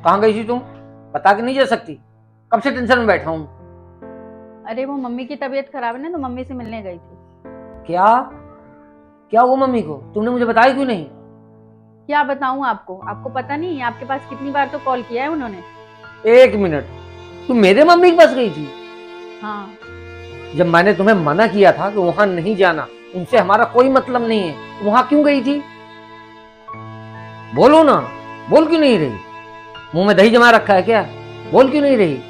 कहाँ गई थी तुम? बता के नहीं जा सकती? कब से टेंशन में बैठा हूँ। अरे वो मम्मी की तबीयत खराब है ना, तो मम्मी से मिलने गई थी। क्या? क्या हुआ मम्मी को? तुमने मुझे बताया क्यों नहीं? क्या बताऊं आपको? आपको पता नहीं है? आपके पास कितनी बार तो कॉल किया है उन्होंने। एक मिनट, तुम मेरे मम्मी के पास गई थी? हाँ। जब मैंने तुम्हें मना किया था कि वहां नहीं जाना, उनसे हमारा कोई मतलब नहीं है, तो वहां क्यों गई थी? बोलो ना। बोल क्यों नहीं रही? मुंह में दही जमा रखा है क्या? बोल क्यों नहीं रही?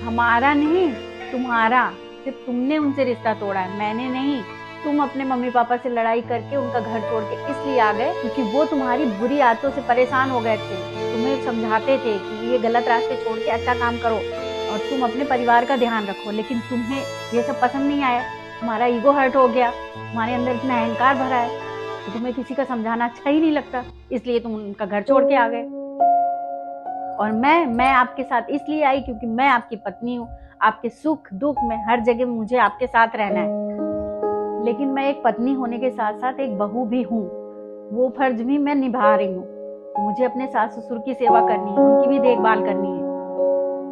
हमारा नहीं, तुम्हारा। सिर्फ तुमने उनसे रिश्ता तोड़ा है, मैंने नहीं। तुम अपने मम्मी पापा से लड़ाई करके उनका घर छोड़ के इसलिए आ गए क्योंकि वो तुम्हारी बुरी आदतों से परेशान हो गए थे। तुम्हें समझाते थे कि ये गलत रास्ते छोड़ के अच्छा काम करो और तुम अपने परिवार का ध्यान रखो, लेकिन तुम्हें ये सब पसंद नहीं आया। तुम्हारा ईगो हर्ट हो गया, तुम्हारे अंदर इतना अहंकार भरा है कि तुम्हें किसी का समझाना अच्छा ही नहीं लगता, इसलिए तुम उनका घर छोड़ के आ गए। और मैं आपके साथ इसलिए आई क्योंकि मैं आपकी पत्नी हूँ। आपके सुख दुख में हर जगह मुझे आपके साथ रहना है, लेकिन मैं एक पत्नी होने के साथ साथ एक बहू भी हूँ। वो फर्ज भी मैं निभा रही हूँ कि मुझे अपने सास ससुर की सेवा करनी है, उनकी भी देखभाल करनी है।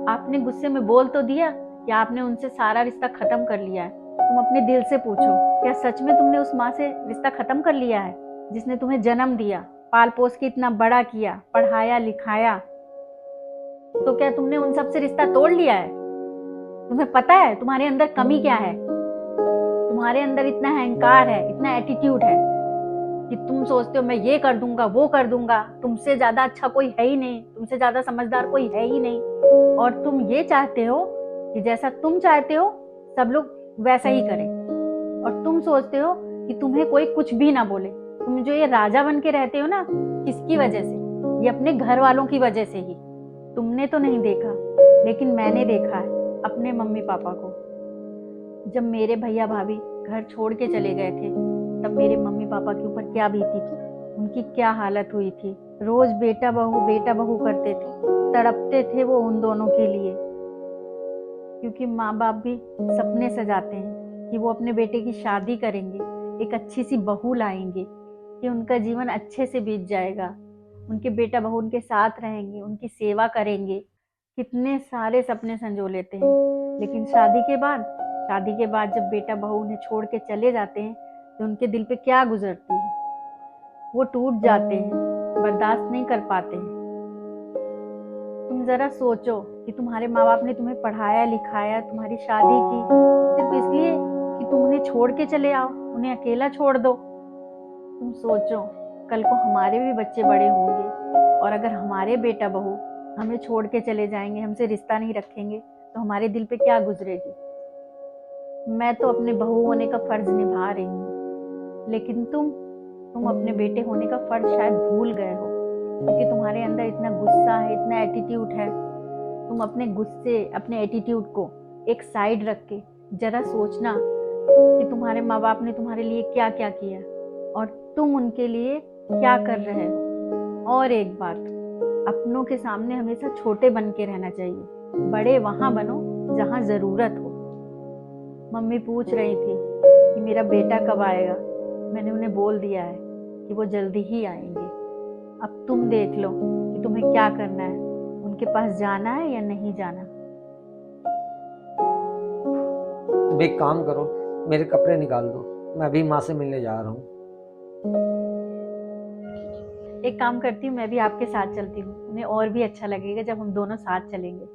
आपने गुस्से में बोल तो दिया कि आपने उनसे सारा रिश्ता खत्म कर लिया है। तुम अपने दिल से पूछो, क्या सच में तुमने उस माँ से रिश्ता खत्म कर लिया है जिसने तुम्हें जन्म दिया, पाल पोस के इतना बड़ा किया, पढ़ाया लिखाया? तो क्या तुमने उन सब से रिश्ता तोड़ लिया है? तुम्हें पता है तुम्हारे अंदर कमी क्या है? तुम्हारे अंदर इतना अहंकार है, इतना एटीट्यूड है कि तुम सोचते हो मैं ये कर दूंगा वो कर दूंगा, तुमसे ज्यादा अच्छा कोई है ही नहीं, तुमसे ज्यादा समझदार कोई है ही नहीं। और तुम ये चाहते हो कि जैसा तुम चाहते हो सब लोग वैसा ही करें। और तुम सोचते हो कि तुम्हें कोई कुछ भी ना बोले। तुम जो ये राजा बन के रहते हो ना, किसकी वजह से? ये अपने घर वालों की वजह से ही। तुमने तो नहीं देखा, लेकिन मैंने देखा है अपने मम्मी पापा को। जब मेरे भैया भाभी घर छोड़ के चले गए थे, तब मेरे मम्मी पापा के ऊपर क्या बीती थी, उनकी क्या हालत हुई थी। रोज बेटा बहू करते थे, तड़पते थे वो उन दोनों के लिए। क्योंकि माँ बाप भी सपने सजाते हैं कि वो अपने बेटे की शादी करेंगे, एक अच्छी सी बहू लाएंगे कि उनका जीवन अच्छे से बीत जाएगा, उनके बेटा बहू उनके साथ रहेंगे, उनकी सेवा करेंगे। कितने सारे सपने संजो लेते हैं, लेकिन शादी के बाद जब बेटा बहू उन्हें छोड़ के चले जाते हैं तो उनके दिल पे क्या गुजरती है। वो टूट जाते हैं, बर्दाश्त नहीं कर पाते हैं। तुम जरा सोचो कि तुम्हारे माँ बाप ने तुम्हें पढ़ाया लिखाया, तुम्हारी शादी की, सिर्फ इसलिए कि तुम उन्हें छोड़ के चले आओ, उन्हें अकेला छोड़ दो। तुम सोचो, कल को हमारे भी बच्चे बड़े होंगे और अगर हमारे बेटा बहू हमें छोड़ के चले जाएंगे, हमसे रिश्ता नहीं रखेंगे, तो हमारे दिल पे क्या गुजरेगी। मैं तो अपने बहू होने का फर्ज निभा रही हूँ, लेकिन तुम अपने बेटे होने का फर्ज शायद भूल गए हो, क्योंकि तुम्हारे अंदर इतना गुस्सा है, इतना एटीट्यूड है। तुम अपने गुस्से, अपने एटीट्यूड को एक साइड रख के जरा सोचना कि तुम्हारे माँ बाप ने तुम्हारे लिए क्या क्या किया और तुम उनके लिए क्या कर रहे हो। और एक बात, अपनों के सामने हमेशा छोटे बन के रहना चाहिए, बड़े वहां बनो जहां जरूरत हो। मम्मी पूछ रही थी कि मेरा बेटा कब आएगा। मैंने उन्हें बोल दिया है कि वो जल्दी ही आएंगे। अब तुम देख लो कि तुम्हें क्या करना है, उनके पास जाना है या नहीं जाना। तुम एक काम करो, मेरे कपड़े निकाल दो, मैं अभी माँ से मिलने जा रहा हूँ। एक काम करती हूँ, मैं भी आपके साथ चलती हूँ, उन्हें और भी अच्छा लगेगा जब हम दोनों साथ चलेंगे।